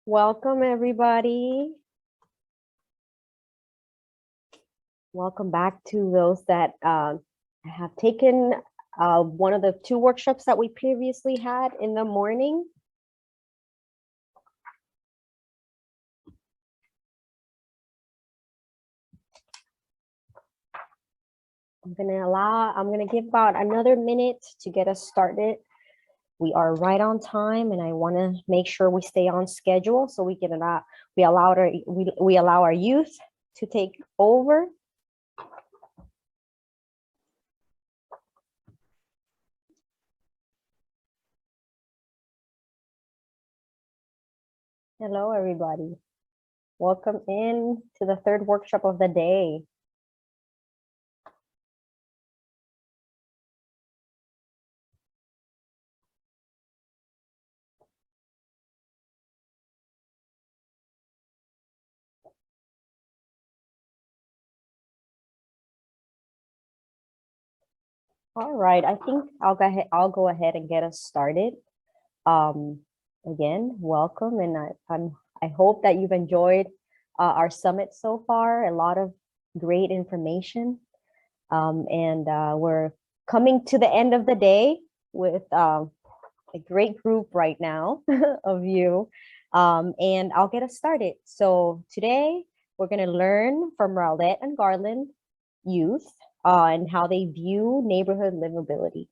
Welcome, everybody. Welcome back to those that have taken one of the two workshops that we previously had in the morning. I'm gonna give about another minute to get us started. We are right on time, and I want to make sure we stay on schedule so we allow our youth to take over. Hello, everybody. Welcome in to the third workshop of the day. All right, I think I'll go ahead and get us started. Again, welcome, and I hope that you've enjoyed our summit so far. A lot of great information, and we're coming to the end of the day with a great group right now of you, and I'll get us started. So today we're going to learn from Rowlett and Garland youth and how they view neighborhood livability.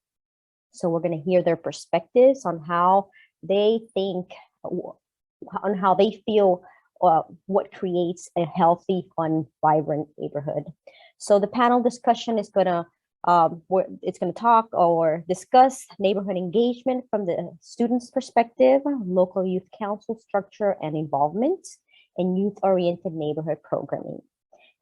So we're going to hear their perspectives on how they think, on how they feel what creates a healthy, fun, vibrant neighborhood. So the panel discussion is going to talk or discuss neighborhood engagement from the students' perspective, local youth council structure and involvement, and youth-oriented neighborhood programming.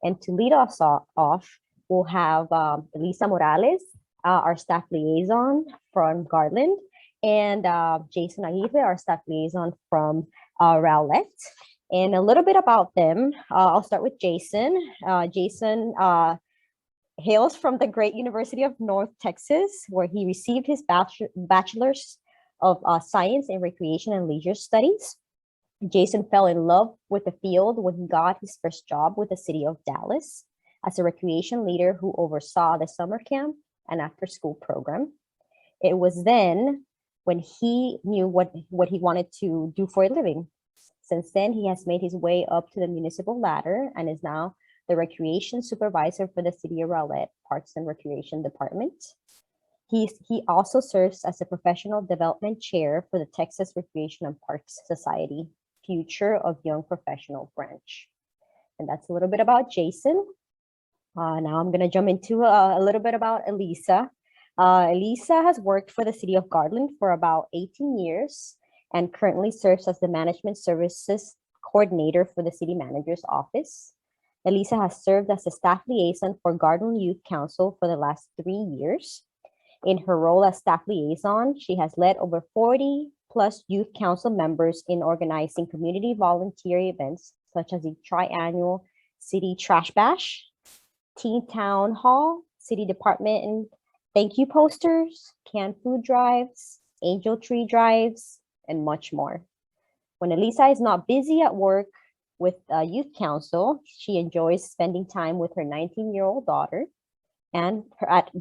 And to lead us off, we'll have Elisa Morales, our staff liaison from Garland, and Jason Aguirre, our staff liaison from Rowlett. And a little bit about them. I'll start with Jason. Jason hails from the great University of North Texas, where he received his bachelor's of science in recreation and leisure studies. Jason fell in love with the field when he got his first job with the city of Dallas as a recreation leader who oversaw the summer camp and after school program. It was then when he knew what he wanted to do for a living. Since then, he has made his way up to the municipal ladder and is now the recreation supervisor for the City of Rowlett Parks and Recreation Department. He also serves as a professional development chair for the Texas Recreation and Parks Society Future of Young Professional branch. And that's a little bit about Jason. Now I'm going to jump into a little bit about Elisa. Elisa has worked for the City of Garland for about 18 years and currently serves as the Management Services Coordinator for the City Manager's Office. Elisa has served as a staff liaison for Garland Youth Council for the last 3 years. In her role as staff liaison, she has led over 40 plus youth council members in organizing community volunteer events such as the triannual City Trash Bash, Teen Town Hall, City Department and thank you posters, canned food drives, angel tree drives, and much more. When Elisa is not busy at work with Youth Council, she enjoys spending time with her 19-year-old daughter. And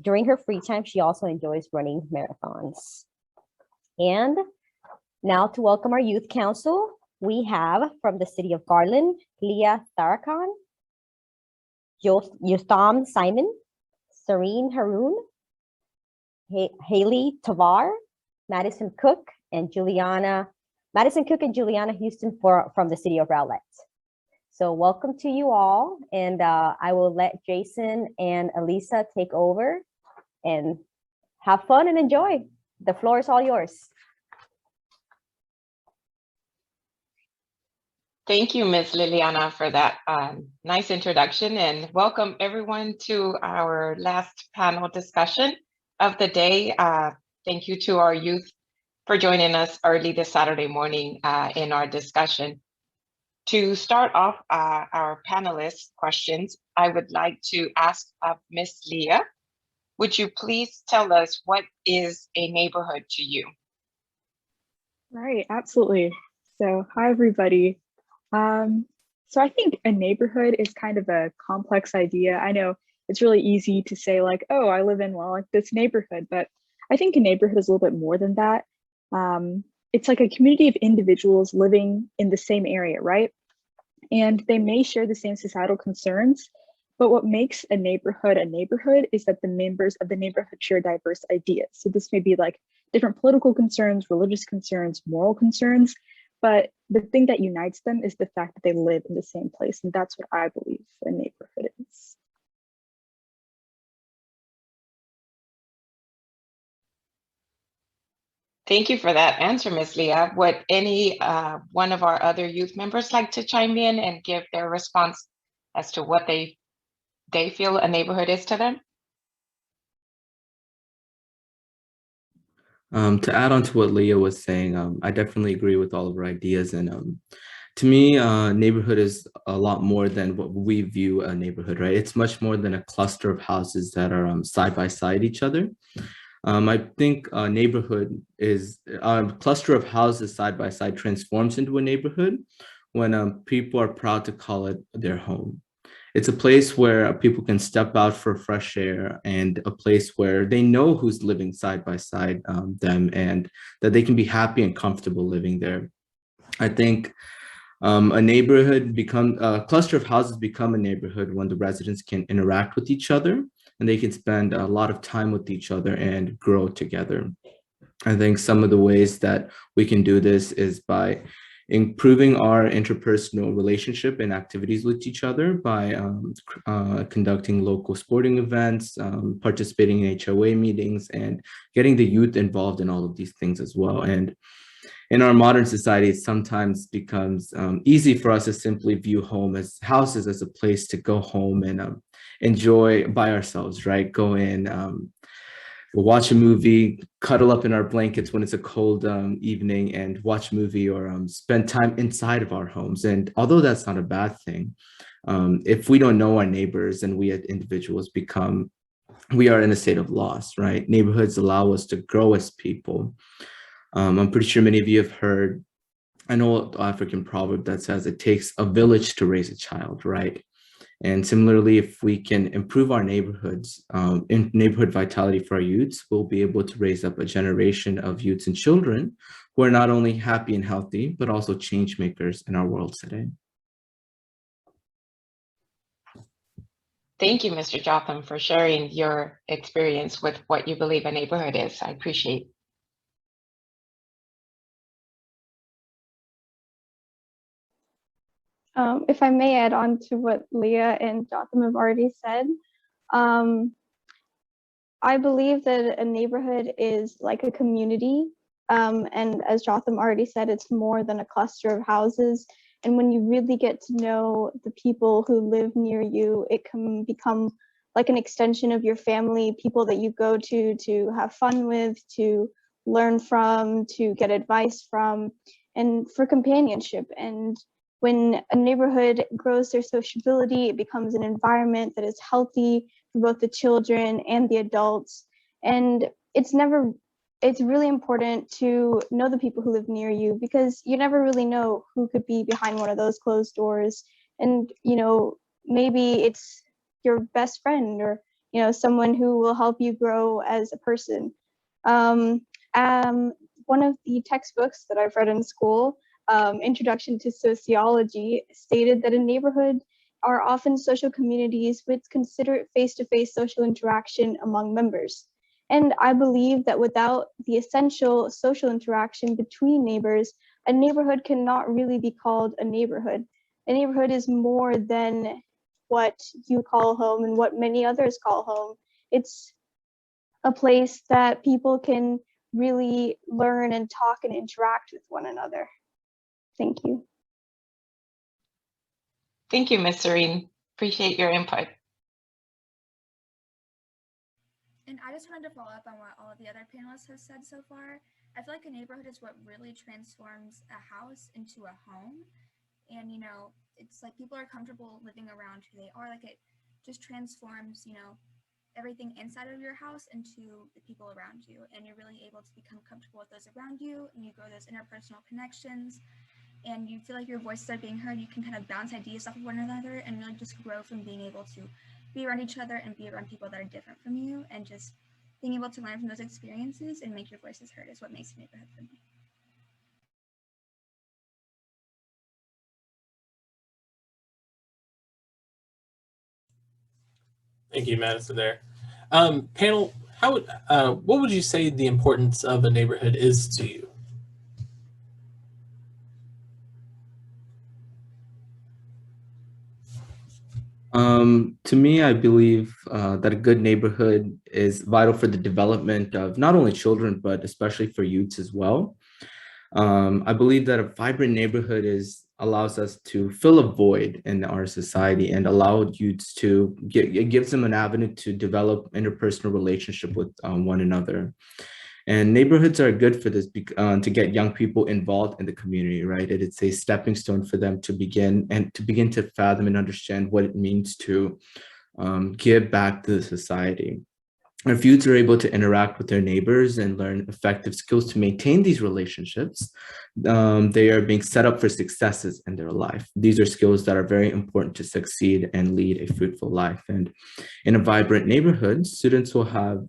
during her free time, she also enjoys running marathons. And now to welcome our Youth Council, we have from the City of Garland, Leah Tarakan, Yotham Simon, Serene Haroon, Haley Tavar, Madison Cook and Juliana Houston from the City of Rowlett. So welcome to you all, and I will let Jason and Elisa take over and have fun and enjoy. The floor is all yours. Thank you, Ms. Liliana, for that nice introduction, and welcome everyone to our last panel discussion of the day. Thank you to our youth for joining us early this Saturday morning in our discussion. To start off our panelists' questions, I would like to ask Ms. Leah, would you please tell us what is a neighborhood to you? Right, absolutely. So, hi everybody. Um, so I think a neighborhood is kind of a complex idea. I know it's really easy to say like, oh, I live in, well, like this neighborhood, but I think a neighborhood is a little bit more than that. It's like a community of individuals living in the same area, right? And they may share the same societal concerns, but what makes a neighborhood is that the members of the neighborhood share diverse ideas. So this may be like different political concerns, religious concerns, moral concerns, but the thing that unites them is the fact that they live in the same place. And that's what I believe a neighborhood is. Thank you for that answer, Ms. Leah. Would any one of our other youth members like to chime in and give their response as to what they feel a neighborhood is to them? To add on to what Leah was saying, I definitely agree with all of her ideas. And to me, neighborhood is a lot more than what we view a neighborhood, right? It's much more than a cluster of houses that are side by side each other. I think a neighborhood is a cluster of houses side by side transforms into a neighborhood when people are proud to call it their home. It's a place where people can step out for fresh air and a place where they know who's living side by side them and that they can be happy and comfortable living there. I think a cluster of houses become a neighborhood when the residents can interact with each other and they can spend a lot of time with each other and grow together. I think some of the ways that we can do this is by improving our interpersonal relationship and activities with each other by conducting local sporting events, participating in HOA meetings, and getting the youth involved in all of these things as well. And in our modern society, it sometimes becomes easy for us to simply view houses as a place to go home and enjoy by ourselves, right? Go in, we'll watch a movie, cuddle up in our blankets when it's a cold evening and watch a movie or spend time inside of our homes. And although that's not a bad thing, if we don't know our neighbors and we as individuals we are in a state of loss, right? Neighborhoods allow us to grow as people. I'm pretty sure many of you have heard an old African proverb that says it takes a village to raise a child, right? And similarly, if we can improve our neighborhoods, in neighborhood vitality for our youths, we'll be able to raise up a generation of youths and children who are not only happy and healthy, but also change makers in our world today. Thank you, Mr. Jotham, for sharing your experience with what you believe a neighborhood is. I appreciate. If I may add on to what Leah and Jotham have already said, I believe that a neighborhood is like a community. And as Jotham already said, it's more than a cluster of houses. And when you really get to know the people who live near you, it can become like an extension of your family, people that you go to have fun with, to learn from, to get advice from, and for companionship. And when a neighborhood grows their sociability, it becomes an environment that is healthy for both the children and the adults. And it's really important to know the people who live near you, because you never really know who could be behind one of those closed doors. And, maybe it's your best friend or, someone who will help you grow as a person. One of the textbooks that I've read in school, Introduction to Sociology, stated that a neighborhood are often social communities which consider face-to-face social interaction among members. And I believe that without the essential social interaction between neighbors, a neighborhood cannot really be called a neighborhood. A neighborhood is more than what you call home and what many others call home. It's a place that people can really learn and talk and interact with one another. Thank you. Thank you, Ms. Serene. Appreciate your input. And I just wanted to follow up on what all of the other panelists have said so far. I feel like a neighborhood is what really transforms a house into a home. And, it's like people are comfortable living around who they are. Like it just transforms, everything inside of your house into the people around you. And you're really able to become comfortable with those around you and you grow those interpersonal connections. and you feel like your voices are being heard, you can kind of bounce ideas off of one another and really just grow from being able to be around each other and be around people that are different from you, and just being able to learn from those experiences and make your voices heard is what makes a neighborhood for me. Thank you, Madison. There, panel. What would you say the importance of a neighborhood is to you? To me, I believe that a good neighborhood is vital for the development of not only children, but especially for youths as well. I believe that a vibrant neighborhood allows us to fill a void in our society and allow youths it gives them an avenue to develop interpersonal relationship with one another. And neighborhoods are good for this to get young people involved in the community, right? It's a stepping stone for them to begin to fathom and understand what it means to give back to the society. If youths are able to interact with their neighbors and learn effective skills to maintain these relationships, they are being set up for successes in their life. These are skills that are very important to succeed and lead a fruitful life. And in a vibrant neighborhood, students will have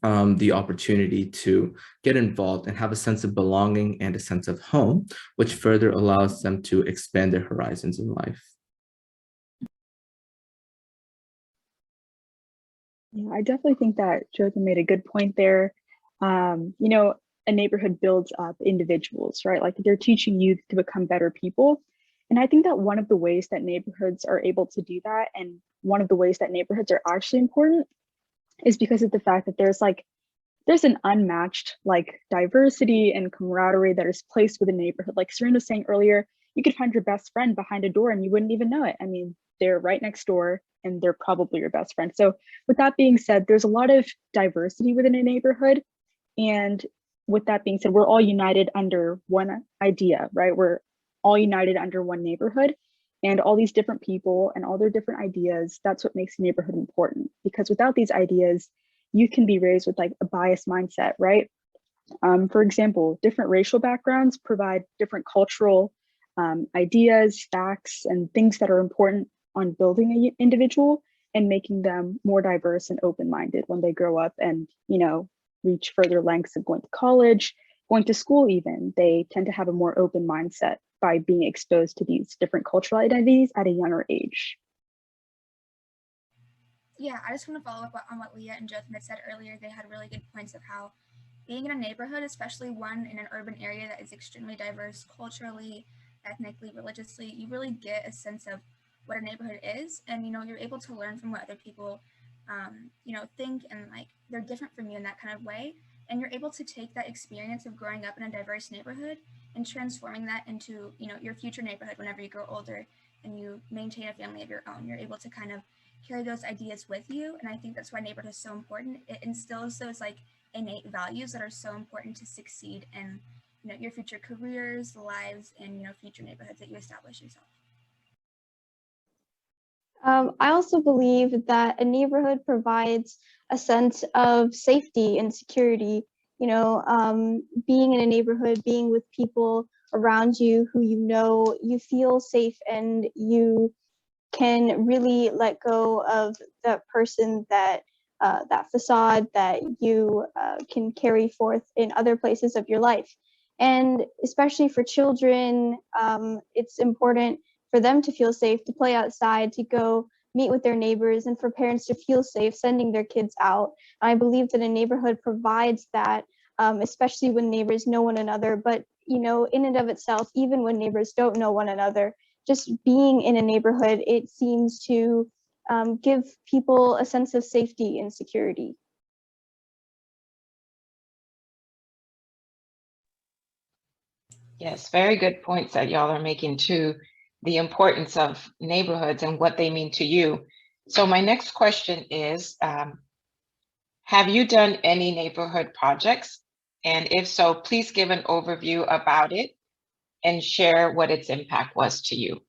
the opportunity to get involved and have a sense of belonging and a sense of home, which further allows them to expand their horizons in life. Yeah, I definitely think that Jotham made a good point there. A neighborhood builds up individuals, right? Like they're teaching youth to become better people. And I think that one of the ways that neighborhoods are able to do that, and one of the ways that neighborhoods are actually important, is because of the fact that there's an unmatched diversity and camaraderie that is placed with a neighborhood. Like Serena was saying earlier, you could find your best friend behind a door and you wouldn't even know it. I mean, they're right next door and they're probably your best friend. So with that being said, there's a lot of diversity within a neighborhood. And with that being said, we're all united under one idea, right? We're all united under one neighborhood, and all these different people and all their different ideas. That's what makes a neighborhood important, because without these ideas, you can be raised with a biased mindset, right? For example, different racial backgrounds provide different cultural ideas, facts, and things that are important on building an individual and making them more diverse and open-minded when they grow up and, reach further lengths of going to college, going to school even. They tend to have a more open mindset by being exposed to these different cultural identities at a younger age. Yeah, I just want to follow up on what Leah and Jotham had said earlier. They had really good points of how being in a neighborhood, especially one in an urban area that is extremely diverse culturally, ethnically, religiously, you really get a sense of what a neighborhood is, and you're able to learn from what other people think, and they're different from you in that kind of way, and you're able to take that experience of growing up in a diverse neighborhood and transforming that into your future neighborhood whenever you grow older and you maintain a family of your own. You're able to kind of carry those ideas with you, and I think that's why neighborhood is so important. It instills those innate values that are so important to succeed in your future careers, lives, and future neighborhoods that you establish yourself. I also believe that a neighborhood provides a sense of safety and security. Being in a neighborhood, being with people around you who you feel safe, and you can really let go of that person, that facade that you can carry forth in other places of your life. And especially for children, it's important for them to feel safe, to play outside, to go meet with their neighbors, and for parents to feel safe sending their kids out. I believe that a neighborhood provides that, especially when neighbors know one another. But in and of itself, even when neighbors don't know one another, just being in a neighborhood, it seems to give people a sense of safety and security. Yes, very good points that y'all are making too, the importance of neighborhoods and what they mean to you. So my next question is, have you done any neighborhood projects? And if so, please give an overview about it and share what its impact was to you.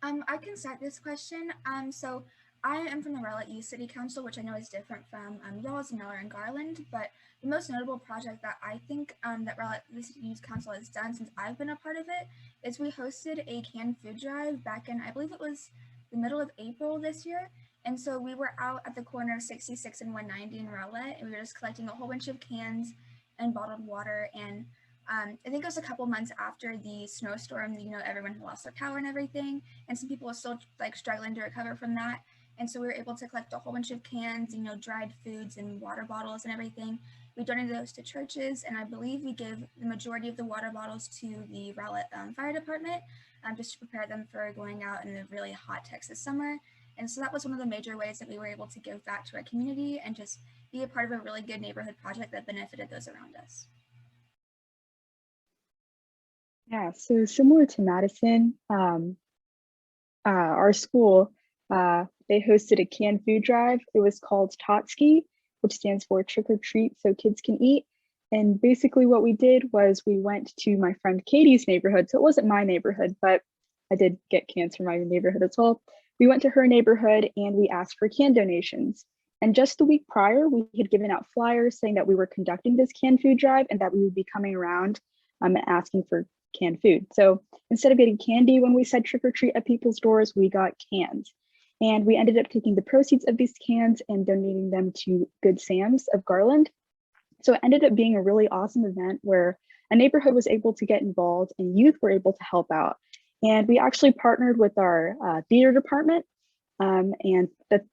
I can start this question. So I am from the Rowlett Youth City Council, which I know is different from y'all's and y'all are in Garland, but the most notable project that I think that Rowlett This Youth Council has done since I've been a part of it is we hosted a canned food drive back in, I believe it was the middle of April this year. And so we were out at the corner of 66 and 190 in Rowlett, and we were just collecting a whole bunch of cans and bottled water. And I think it was a couple months after the snowstorm, everyone had lost their power and everything, and some people were still like struggling to recover from that. And so we were able to collect a whole bunch of cans, dried foods and water bottles and everything. We donated those to churches, and I believe we gave the majority of the water bottles to the Rowlett Fire Department, just to prepare them for going out in the really hot Texas summer. And so that was one of the major ways that we were able to give back to our community and just be a part of a really good neighborhood project that benefited those around us. Yeah, so similar to Madison, our school, they hosted a canned food drive. It was called Totski, which stands for Trick or Treat So Kids Can Eat. And basically what we did was we went to my friend Katie's neighborhood. So it wasn't my neighborhood, but I did get cans from my neighborhood as well. We went to her neighborhood and we asked for can donations. And just the week prior, we had given out flyers saying that we were conducting this canned food drive and that we would be coming around and asking for canned food. So instead of getting candy when we said trick or treat at people's doors, we got cans. And we ended up taking the proceeds of these cans and donating them to Good Sam's of Garland. So it ended up being a really awesome event where a neighborhood was able to get involved and youth were able to help out. And we actually partnered with our theater department and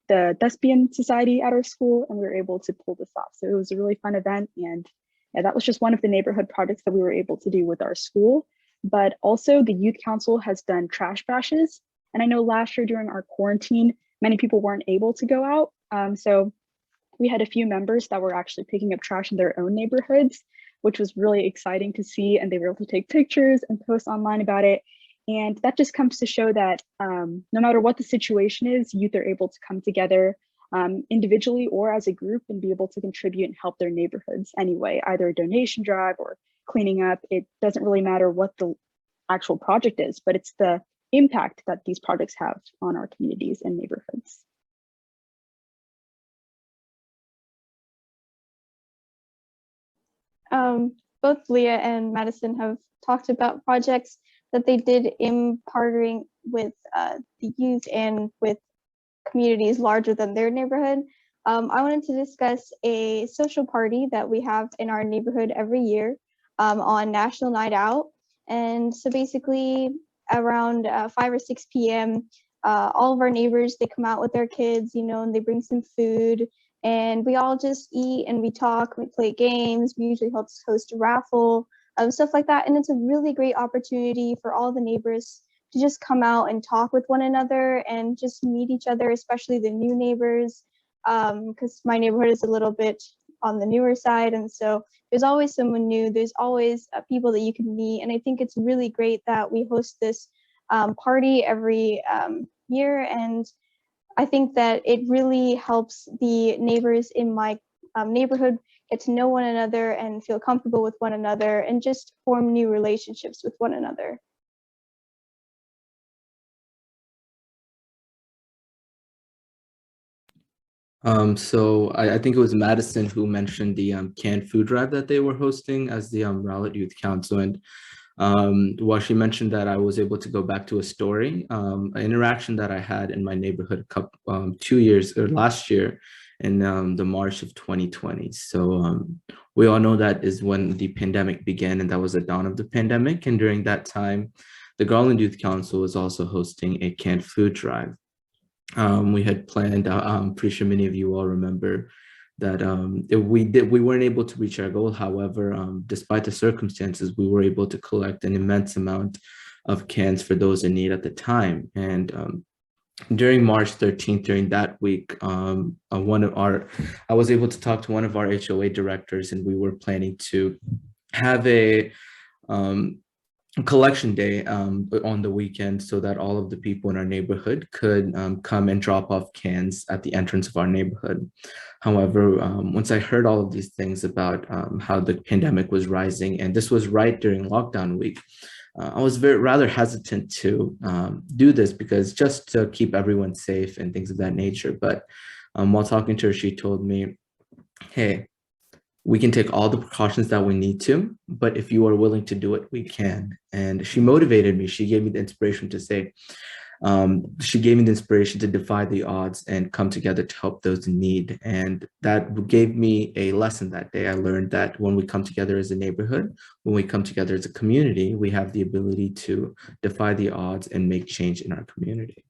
the Thespian Society at our school, and we were able to pull this off. So it was a really fun event, and yeah, that was just one of the neighborhood projects that we were able to do with our school. But also the youth council has done trash bashes. And I know last year during our quarantine, many people weren't able to go out. So we had a few members that were actually picking up trash in their own neighborhoods, which was really exciting to see. And they were able to take pictures and post online about it. And that just comes to show that no matter what the situation is, youth are able to come together individually or as a group and be able to contribute and help their neighborhoods anyway, either a donation drive or cleaning up. It doesn't really matter what the actual project is, but it's the impact that these projects have on our communities and neighborhoods. Both Leah and Madison have talked about projects that they did in partnering with the youth and with communities larger than their neighborhood. I wanted to discuss a social party that we have in our neighborhood every year on National Night Out. And so basically around 5 or 6 p.m., all of our neighbors, they come out with their kids, and they bring some food, and we all just eat and we talk, we play games, we usually host a raffle, stuff like that. And it's a really great opportunity for all the neighbors to just come out and talk with one another and just meet each other, especially the new neighbors, because my neighborhood is a little bit on the newer side. And so there's always someone new, there's always people that you can meet. And I think it's really great that we host this party every year. And I think that it really helps the neighbors in my neighborhood get to know one another and feel comfortable with one another and just form new relationships with one another. So I think it was Madison who mentioned the canned food drive that they were hosting as the Rowlett Youth Council. And while she mentioned that, I was able to go back to a story, an interaction that I had in my neighborhood last year in the March of 2020. So we all know that is when the pandemic began, and that was the dawn of the pandemic. And during that time, the Garland Youth Council was also hosting a canned food drive. We had planned, I'm pretty sure many of you all remember that we weren't able to reach our goal. However, despite the circumstances, we were able to collect an immense amount of cans for those in need at the time. And during March 13th, during that week, I was able to talk to one of our HOA directors, and we were planning to have a collection day on the weekend so that all of the people in our neighborhood could come and drop off cans at the entrance of our neighborhood. However, once I heard all of these things about how the pandemic was rising, and this was right during lockdown week, I was rather hesitant to do this because just to keep everyone safe and things of that nature. But while talking to her, she told me, hey, we can take all the precautions that we need to, but if you are willing to do it, we can. And she motivated me. She gave me the inspiration to say, she gave me the inspiration to defy the odds and come together to help those in need. And that gave me a lesson that day. I learned that when we come together as a neighborhood, when we come together as a community, we have the ability to defy the odds and make change in our community.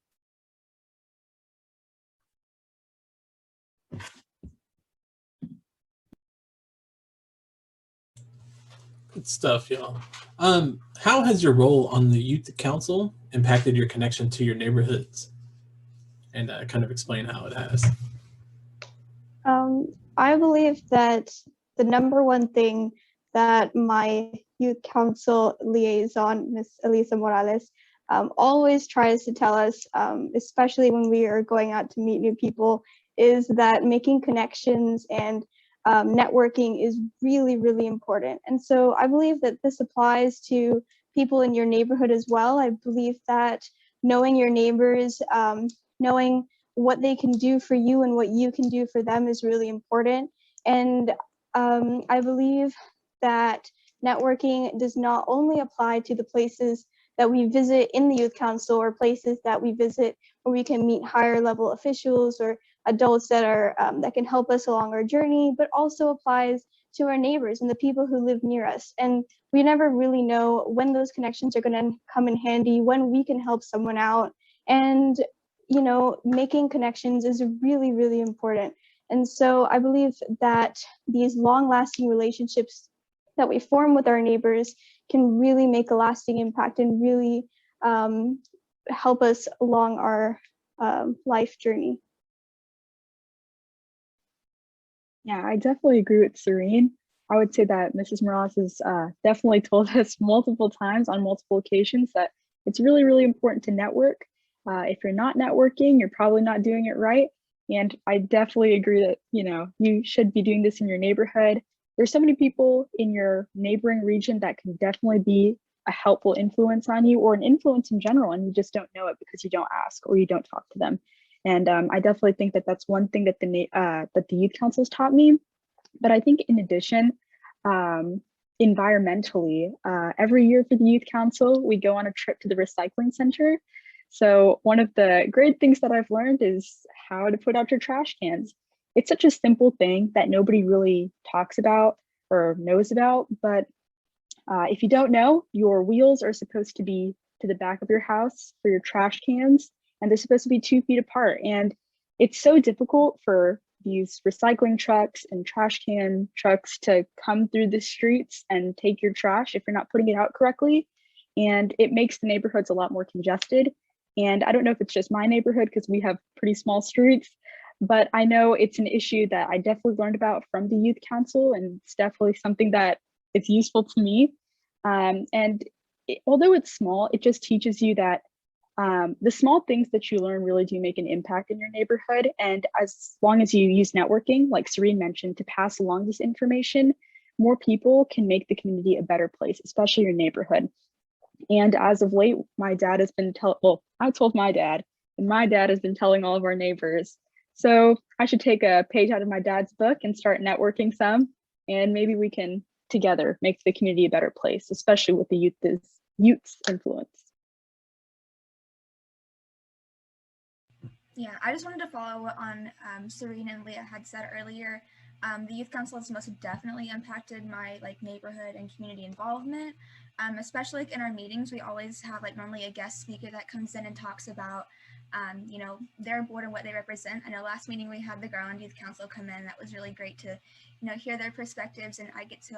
Good stuff, y'all. How has your role on the youth council impacted your connection to your neighborhoods? And kind of explain how it has. I believe that the number one thing that my youth council liaison, Ms. Elisa Morales, always tries to tell us, especially when we are going out to meet new people, is that making connections and networking is really, really important. And so I believe that this applies to people in your neighborhood as well. I believe that knowing your neighbors, knowing what they can do for you and what you can do for them is really important. And I believe that networking does not only apply to the places that we visit in the youth council or places that we visit where we can meet higher level officials or adults that are that can help us along our journey, but also applies to our neighbors and the people who live near us. And we never really know when those connections are going to come in handy, when we can help someone out. And you know, making connections is really, really important. And so I believe that these long-lasting relationships that we form with our neighbors can really make a lasting impact and really help us along our life journey. Yeah, I definitely agree with Serene. I would say that Mrs. Morales has definitely told us multiple times on multiple occasions that it's really, really important to network. If you're not networking, you're probably not doing it right. And I definitely agree that, you know, you should be doing this in your neighborhood. There's so many people in your neighboring region that can definitely be a helpful influence on you or an influence in general, and you just don't know it because you don't ask or you don't talk to them. And I definitely think that that's one thing that the youth councils taught me. But I think in addition, environmentally, every year for the youth council, we go on a trip to the recycling center. So one of the great things that I've learned is how to put out your trash cans. It's such a simple thing that nobody really talks about or knows about, but if you don't know, your wheels are supposed to be to the back of your house for your trash cans, and they're supposed to be 2 feet apart. And it's so difficult for these recycling trucks and trash can trucks to come through the streets and take your trash if you're not putting it out correctly. And it makes the neighborhoods a lot more congested. And I don't know if it's just my neighborhood because we have pretty small streets, but I know it's an issue that I definitely learned about from the youth council, and it's definitely something that it's useful to me. Although it's small, it just teaches you that the small things that you learn really do make an impact in your neighborhood. And as long as you use networking, like Serene mentioned, to pass along this information, more people can make the community a better place, especially your neighborhood. And as of late, my dad has been I told my dad, and my dad has been telling all of our neighbors. So I should take a page out of my dad's book and start networking some, and maybe we can together make the community a better place, especially with the youth's influence. Yeah, I just wanted to follow on Serene and Leah had said earlier. The youth council has most definitely impacted my neighborhood and community involvement. Especially in our meetings, we always have normally a guest speaker that comes in and talks about their board and what they represent. I know last meeting we had the Garland Youth Council come in. That was really great to hear their perspectives, and I get to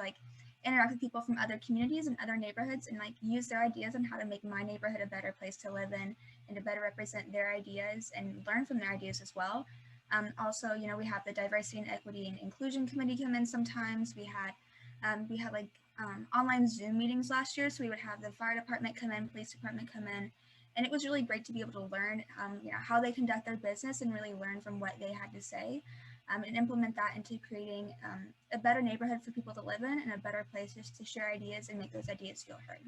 interact with people from other communities and other neighborhoods and use their ideas on how to make my neighborhood a better place to live in and to better represent their ideas and learn from their ideas as well. Also, we have the Diversity and Equity and Inclusion Committee come in sometimes. We had online Zoom meetings last year, so we would have the fire department come in, police department come in, and it was really great to be able to learn how they conduct their business and really learn from what they had to say, and implement that into creating a better neighborhood for people to live in and a better place just to share ideas and make those ideas feel heard.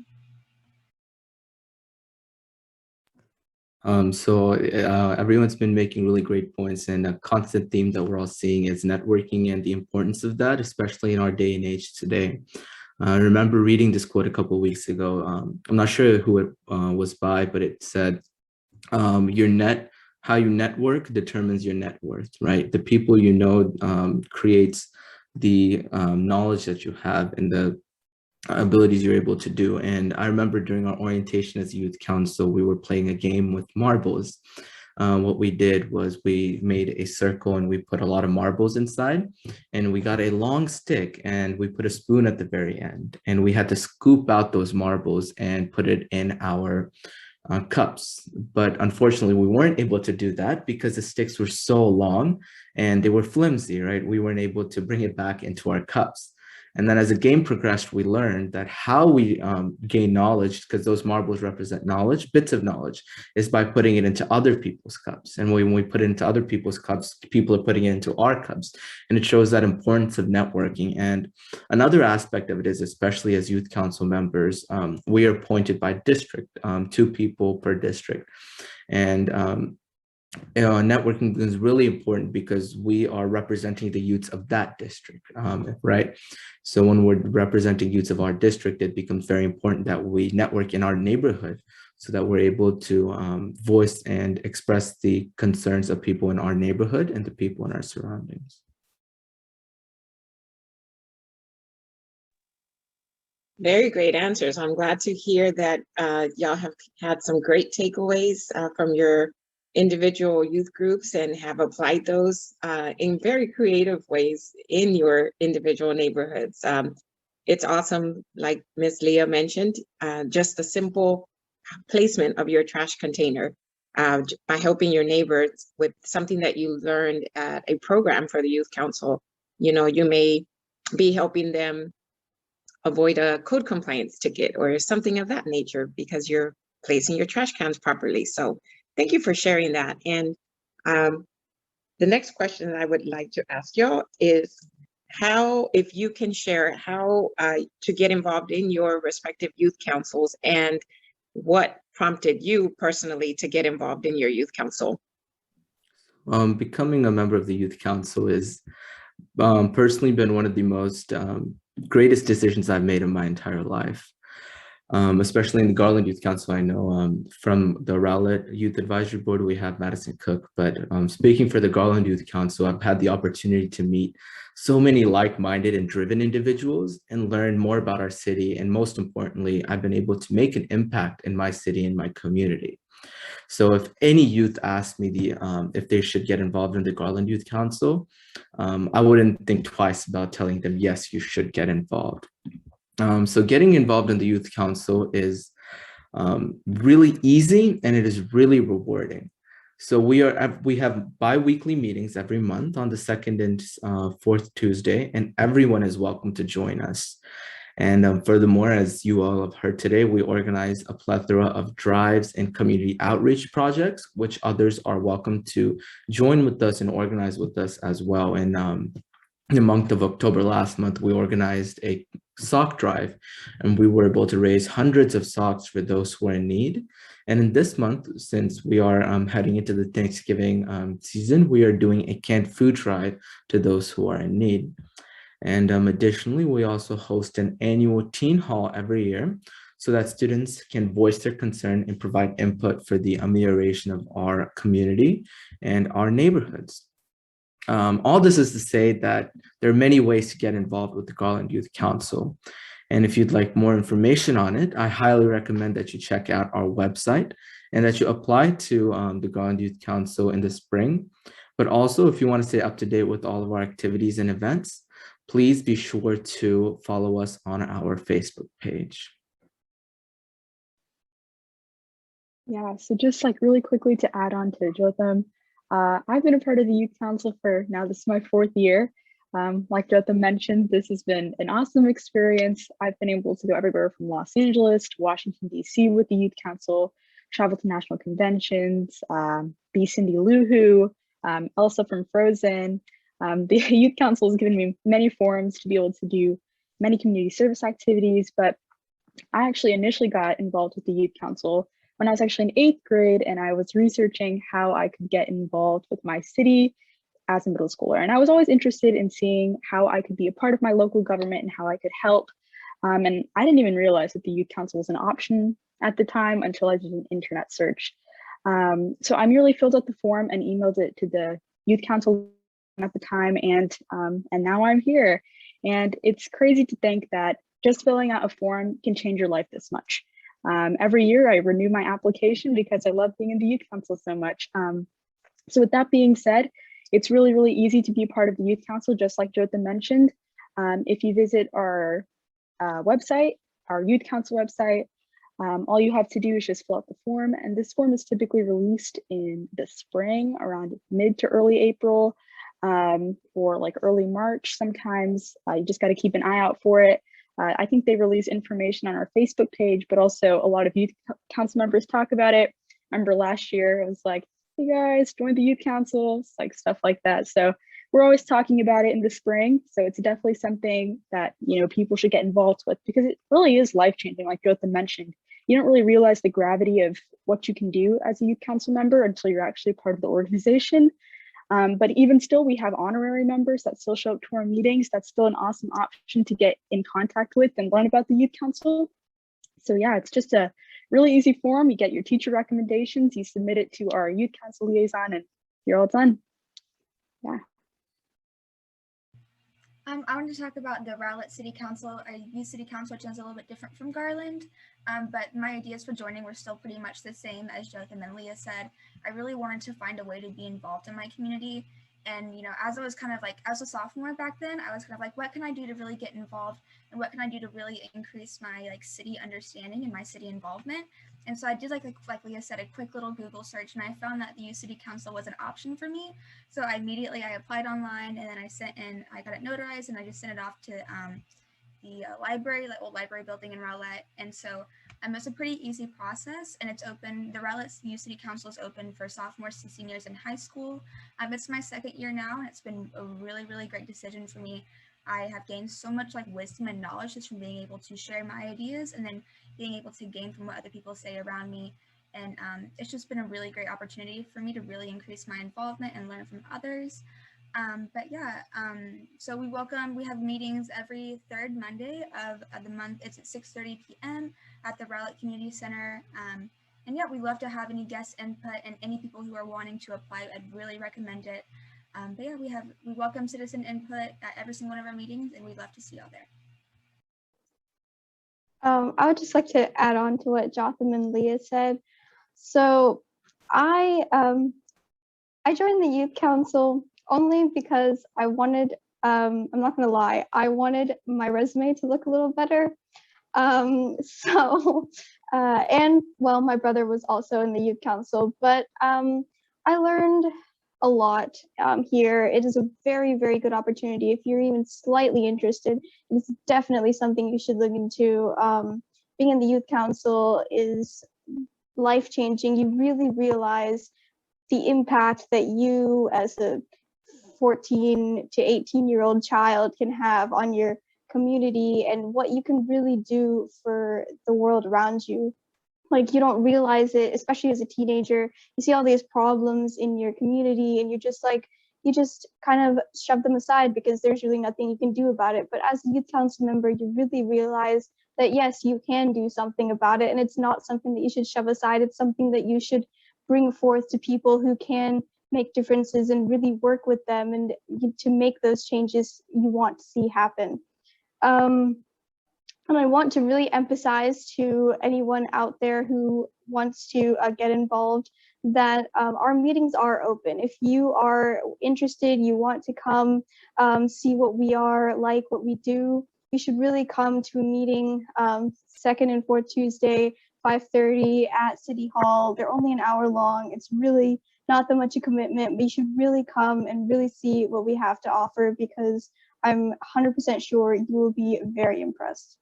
Everyone's been making really great points, and a constant theme that we're all seeing is networking and the importance of that, especially in our day and age today. I remember reading this quote a couple of weeks ago. I'm not sure who it was by, but it said, how you network determines your net worth, right? The people you know creates the knowledge that you have and the abilities you're able to do. And I remember during our orientation as a youth council, we were playing a game with marbles. What we did was we made a circle and we put a lot of marbles inside, and we got a long stick and we put a spoon at the very end, and we had to scoop out those marbles and put it in our cups. But unfortunately, we weren't able to do that because the sticks were so long and they were flimsy, right? We weren't able to bring it back into our cups. And then as the game progressed, we learned that how we gain knowledge, because those marbles represent knowledge, bits of knowledge, is by putting it into other people's cups. And when we put it into other people's cups, people are putting it into our cups. And it shows that importance of networking. And another aspect of it is, especially as youth council members, we are appointed by district, 2 people per district. And networking is really important because we are representing the youths of that district, right? So when we're representing youths of our district, it becomes very important that we network in our neighborhood so that we're able to voice and express the concerns of people in our neighborhood and the people in our surroundings. Very great answers. I'm glad to hear that y'all have had some great takeaways from your individual youth groups and have applied those in very creative ways in your individual neighborhoods. It's awesome, like Ms. Leah mentioned, just the simple placement of your trash container by helping your neighbors with something that you learned at a program for the Youth Council. You know, you may be helping them avoid a code compliance ticket or something of that nature because you're placing your trash cans properly. So thank you for sharing that. And the next question that I would like to ask y'all is how, if you can share how to get involved in your respective youth councils and what prompted you personally to get involved in your youth council? Becoming a member of the youth council is personally been one of the most greatest decisions I've made in my entire life. Especially in the Garland Youth Council. I know from the Rowlett Youth Advisory Board, we have Madison Cook, but speaking for the Garland Youth Council, I've had the opportunity to meet so many like-minded and driven individuals and learn more about our city. And most importantly, I've been able to make an impact in my city and my community. So if any youth ask me if they should get involved in the Garland Youth Council, I wouldn't think twice about telling them, yes, you should get involved. So getting involved in the Youth Council is really easy and it is really rewarding. So we have bi-weekly meetings every month on the 2nd and 4th Tuesday, and everyone is welcome to join us. And furthermore, as you all have heard today, we organize a plethora of drives and community outreach projects, which others are welcome to join with us and organize with us as well. And in the month of October last month, we organized a sock drive, and we were able to raise hundreds of socks for those who are in need. And in this month, since we are heading into the Thanksgiving season, we are doing a canned food drive to those who are in need. And additionally, we also host an annual teen hall every year so that students can voice their concern and provide input for the amelioration of our community and our neighborhoods. All this is to say that there are many ways to get involved with the Garland Youth Council. And if you'd like more information on it, I highly recommend that you check out our website and that you apply to the Garland Youth Council in the spring. But also, if you want to stay up to date with all of our activities and events, please be sure to follow us on our Facebook page. Yeah, so just like really quickly to add on to Jotham, I've been a part of the Youth Council for now, this is my 4th year. Like Jotham mentioned, this has been an awesome experience. I've been able to go everywhere from Los Angeles to Washington, D.C. with the Youth Council, travel to national conventions, be Cindy Lou Who, Elsa from Frozen. The Youth Council has given me many forums to be able to do many community service activities, but I actually initially got involved with the Youth Council when I was actually in 8th grade, and I was researching how I could get involved with my city as a middle schooler. And I was always interested in seeing how I could be a part of my local government and how I could help. And I didn't even realize that the youth council was an option at the time until I did an internet search. So I merely filled out the form and emailed it to the youth council at the time, and now I'm here. And it's crazy to think that just filling out a form can change your life this much. Every year I renew my application because I love being in the youth council so much. So with that being said, it's really, really easy to be a part of the youth council, just like Jyotha mentioned. If you visit our website, our youth council website, all you have to do is just fill out the form, and this form is typically released in the spring around mid to early April, or like early March sometimes. You just got to keep an eye out for it. I think they release information on our Facebook page, but also a lot of youth council members talk about it. I remember last year it was like, hey guys, join the youth council, like stuff like that. So we're always talking about it in the spring. So it's definitely something that, you know, people should get involved with, because it really is life-changing, like Jyotha mentioned. You don't really realize the gravity of what you can do as a youth council member until you're actually part of the organization. But even still, we have honorary members that still show up to our meetings. That's still an awesome option to get in contact with and learn about the youth council. So yeah, it's just a really easy form. You get your teacher recommendations, you submit it to our youth council liaison, and you're all done. Yeah. I wanted to talk about the Rowlett City Council. I use City Council, which is a little bit different from Garland, but my ideas for joining were still pretty much the same as Jyotha and Leah said. I really wanted to find a way to be involved in my community. And, you know, as I was kind of like, as a sophomore back then, I was kind of like, what can I do to really get involved? And what can I do to really increase my like city understanding and my city involvement? And so I did like Leah said, a quick little Google search, and I found that the youth city council was an option for me. So I applied online, and then I got it notarized, and I just sent it off to the library, the old library building in Rowlett. And so it's a pretty easy process, and it's open. The Rowlett Youth City Council is open for sophomores to seniors in high school. It's my 2nd year now, and it's been a really, really great decision for me. I have gained so much like wisdom and knowledge just from being able to share my ideas and then being able to gain from what other people say around me. And it's just been a really great opportunity for me to really increase my involvement and learn from others. But yeah, so we have meetings every 3rd Monday of the month. It's at 6:30 p.m. at the Rowlett Community Center. And yeah, we'd love to have any guest input, and any people who are wanting to apply, I'd really recommend it. But yeah, we welcome citizen input at every single one of our meetings, and we'd love to see y'all there. I would just like to add on to what Jotham and Leah said. So I joined the youth council only because I wanted, I'm not gonna lie, I wanted my resume to look a little better. And well, my brother was also in the youth council, but I learned a lot here. It is a very, very good opportunity. If you're even slightly interested, it's definitely something you should look into. Being in the youth council is life-changing. You really realize the impact that you as a 14 to 18-year-old child can have on your community and what you can really do for the world around you. Like, you don't realize it, especially as a teenager. You see all these problems in your community and you're just like, you just kind of shove them aside because there's really nothing you can do about it. But as a youth council member, you really realize that yes, you can do something about it, and it's not something that you should shove aside. It's something that you should bring forth to people who can make differences and really work with them and to make those changes you want to see happen. And I want to really emphasize to anyone out there who wants to get involved that our meetings are open. If you are interested, you want to come see what we are like, what we do, you should really come to a meeting 2nd and 4th Tuesday, 5:30 at City Hall. They're only an hour long. It's really not that much a commitment, but you should really come and really see what we have to offer, because I'm 100% sure you will be very impressed.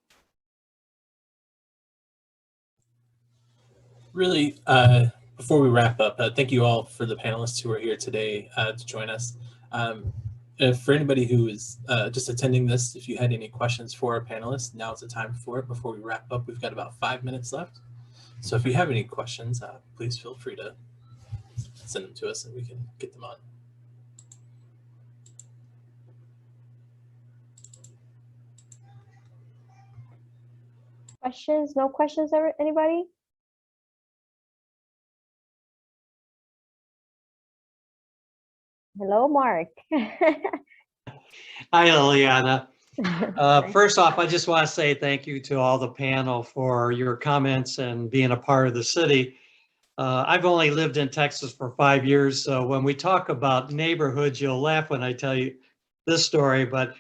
Really, before we wrap up, thank you all for the panelists who are here today to join us. For anybody who is just attending this, if you had any questions for our panelists, now's the time for it before we wrap up. We've got about 5 minutes left. So if you have any questions, please feel free to send them to us and we can get them on. Questions? No questions, anybody? Hello, Mark. Hi, Liliana. First off, I just want to say thank you to all the panel for your comments and being a part of the city. I've only lived in Texas for 5 years, so when we talk about neighborhoods, you'll laugh when I tell you this story, but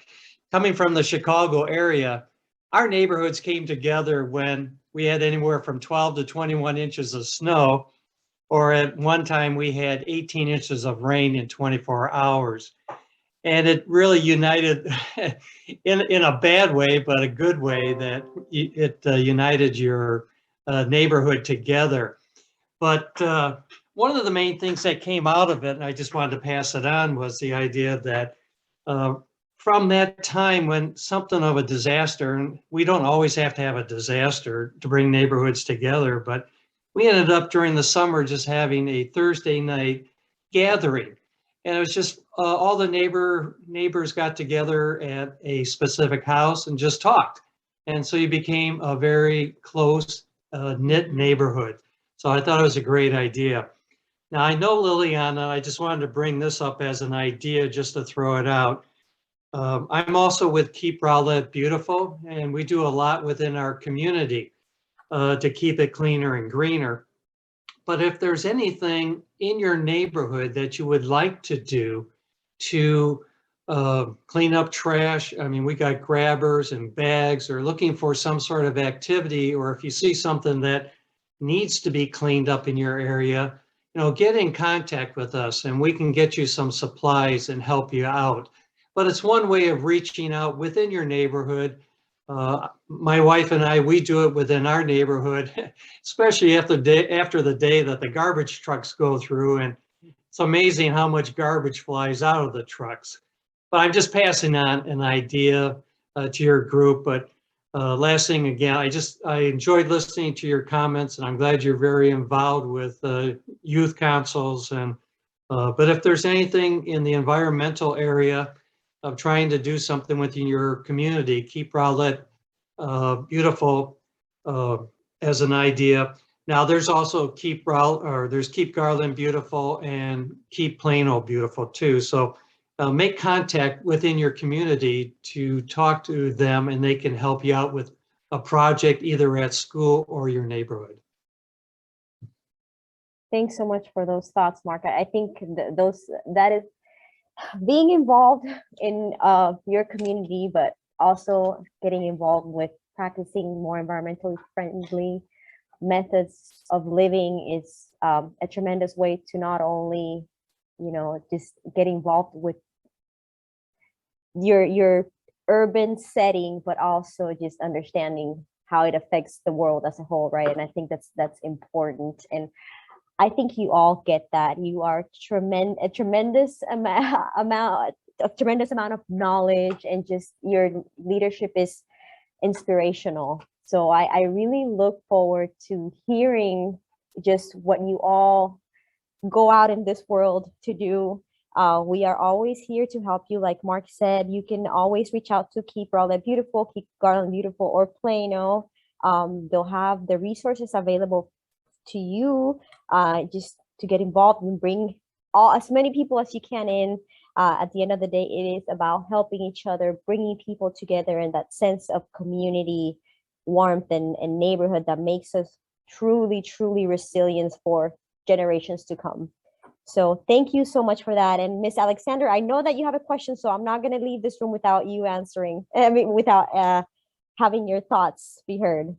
coming from the Chicago area, our neighborhoods came together when we had anywhere from 12 to 21 inches of snow, or at one time we had 18 inches of rain in 24 hours. And it really united in a bad way, but a good way, that it united your neighborhood together. But one of the main things that came out of it, and I just wanted to pass it on, was the idea that from that time when something of a disaster, and we don't always have to have a disaster to bring neighborhoods together, but we ended up during the summer just having a Thursday night gathering. And it was just all the neighbors got together at a specific house and just talked. And so you became a very close knit neighborhood. So I thought it was a great idea. Now I know, Liliana, I just wanted to bring this up as an idea just to throw it out. I'm also with Keep Rowlett Beautiful, and we do a lot within our community to keep it cleaner and greener. But if there's anything in your neighborhood that you would like to do to clean up trash, I mean, we got grabbers and bags, or looking for some sort of activity, or if you see something that needs to be cleaned up in your area, you know, get in contact with us and we can get you some supplies and help you out. But it's one way of reaching out within your neighborhood. My wife and I, we do it within our neighborhood, especially after the day that the garbage trucks go through. And it's amazing how much garbage flies out of the trucks. But I'm just passing on an idea to your group. But last thing, again, I enjoyed listening to your comments, and I'm glad you're very involved with youth councils. And but if there's anything in the environmental area of trying to do something within your community, Keep Rowlett Beautiful as an idea. Now there's also Keep Garland Beautiful and Keep Plano Beautiful too. So make contact within your community to talk to them, and they can help you out with a project either at school or your neighborhood. Thanks so much for those thoughts, Mark. I think that is being involved in your community, but also getting involved with practicing more environmentally friendly methods of living is a tremendous way to not only, you know, just get involved with your urban setting, but also just understanding how it affects the world as a whole, right? And I think that's important. And I think you all get that. You are a tremendous amount of knowledge, and just your leadership is inspirational. So I really look forward to hearing just what you all go out in this world to do. We are always here to help you. Like Mark said, you can always reach out to Keep Rowlett Beautiful, Keep Garland Beautiful, or Plano. They'll have the resources available to you just to get involved and bring as many people as you can in. At the end of the day, it is about helping each other, bringing people together, and that sense of community, warmth, and neighborhood that makes us truly, truly resilient for generations to come. So thank you so much for that. And Miss Alexander, I know that you have a question, so I'm not going to leave this room without you answering, without having your thoughts be heard.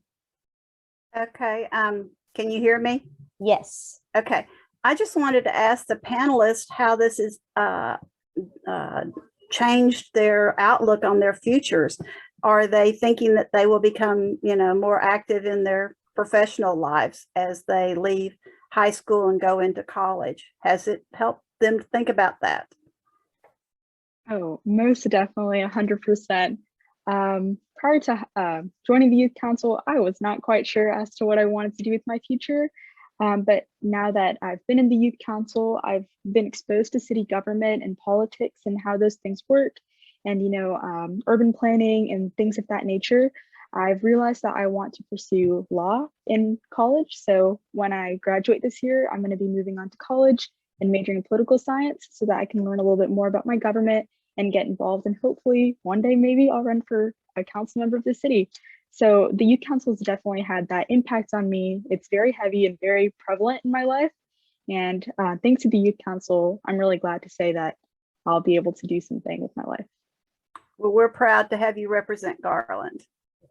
Okay. Can you hear me? Yes. Okay. I just wanted to ask the panelists how this has changed their outlook on their futures. Are they thinking that they will become, you know, more active in their professional lives as they leave high school and go into college? Has it helped them to think about that? Oh, most definitely, 100%. prior to joining the youth council, I was not quite sure as to what I wanted to do with my future. But now that I've been in the youth council, I've been exposed to city government and politics and how those things work, and urban planning and things of that nature. I've realized that I want to pursue law in college. So when I graduate this year, I'm going to be moving on to college and majoring in political science so that I can learn a little bit more about my government and get involved. And hopefully one day, maybe I'll run for a council member of the city. So the youth council has definitely had that impact on me. It's very heavy and very prevalent in my life. And thanks to the youth council, I'm really glad to say that I'll be able to do something with my life. Well, we're proud to have you represent Garland.